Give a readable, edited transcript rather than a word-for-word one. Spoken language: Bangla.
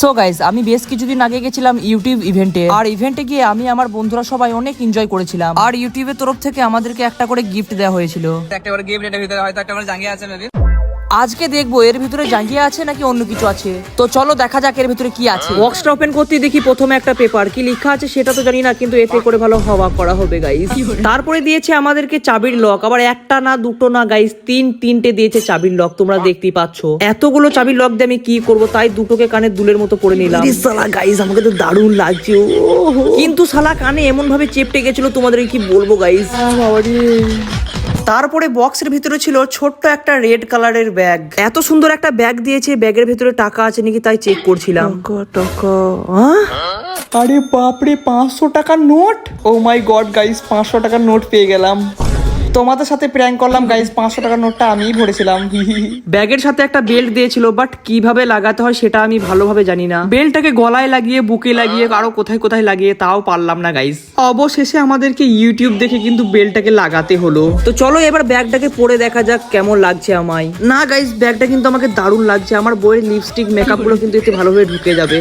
সো গাইস, আমি বেশ কিছুদিন আগে গেছিলাম ইউটিউব ইভেন্টে। আর ইভেন্টে গিয়ে আমি আমার বন্ধুরা সবাই অনেক এনজয় করেছিলাম। আর ইউটিউবের তরফ থেকে আমাদেরকে একটা করে গিফট দেওয়া হয়েছিল। একটা করে গিফট, এর ভিতরে হয়তো একটা করে জাঙ্গিয়া আছে মেবি। আজকে দেখবো এর ভিতরে জাঙ্গিয়া আছে নাকি অন্য কিছু আছে। তো চলো দেখা যাক এর ভিতরে কি আছে। বক্সটা ওপেন করতে দেখি প্রথমে একটা পেপার, কি লেখা আছে সেটা তো জানি না, কিন্তু এতে করে ভালো হওয়া করা হবে গাইস। তারপরে দিয়েছে আমাদেরকে চাবির লক, আবার একটা না দুটো না গাইস, তিনটে দিয়েছে চাবির লক। তোমরা দেখতেই পাচ্ছ এতগুলো চাবির লক দিয়ে আমি কি করব, তাই দুটোকে কানে দুলের মতো পরে নিলাম। শালা গাইস, আমাকে তো দারুণ লাগছে। কিন্তু শালা কানে এমন ভাবে চেপটে গেছিল, তোমাদের কি বলবো গাইস। তারপরে বক্সের ভিতরে ছিল ছোট্ট একটা রেড কালারের ব্যাগ। এত সুন্দর একটা ব্যাগ দিয়েছে, ব্যাগের ভিতরে টাকা আছে নাকি তাই চেক করছিলাম। আরে বাপরে, 500 টাকার নোট! ও মাই গড গাইস, 500 টাকার নোট পেয়ে গেলাম। তোমাদের সাথে প্র্যাঙ্ক করলাম গাইস, 500 টাকার নোটটা আমিই ভরেছিলাম। ব্যাগের সাথে একটা বেল্ট দিয়েছিল, বাট কিভাবে লাগাতে হয় সেটা আমি ভালোভাবে জানি না। বেল্টটাকে গলায় লাগিয়ে, বুকে লাগিয়ে, আরো কোথায় কোথায় লাগিয়ে তাও পারলাম না গাইস। অবশেষে আমাদেরকে ইউটিউব দেখে কিন্তু বেল্টটাকে লাগাতে হলো। তো চলো এবার ব্যাগটাকে পরে দেখা যাক কেমন লাগছে আমায়। না গাইস, ব্যাগটা কিন্তু আমাকে দারুণ লাগছে। আমার বইয়ের লিপস্টিক, মেকআপ গুলো কিন্তু এতে ভালোভাবে ঢুকে যাবে।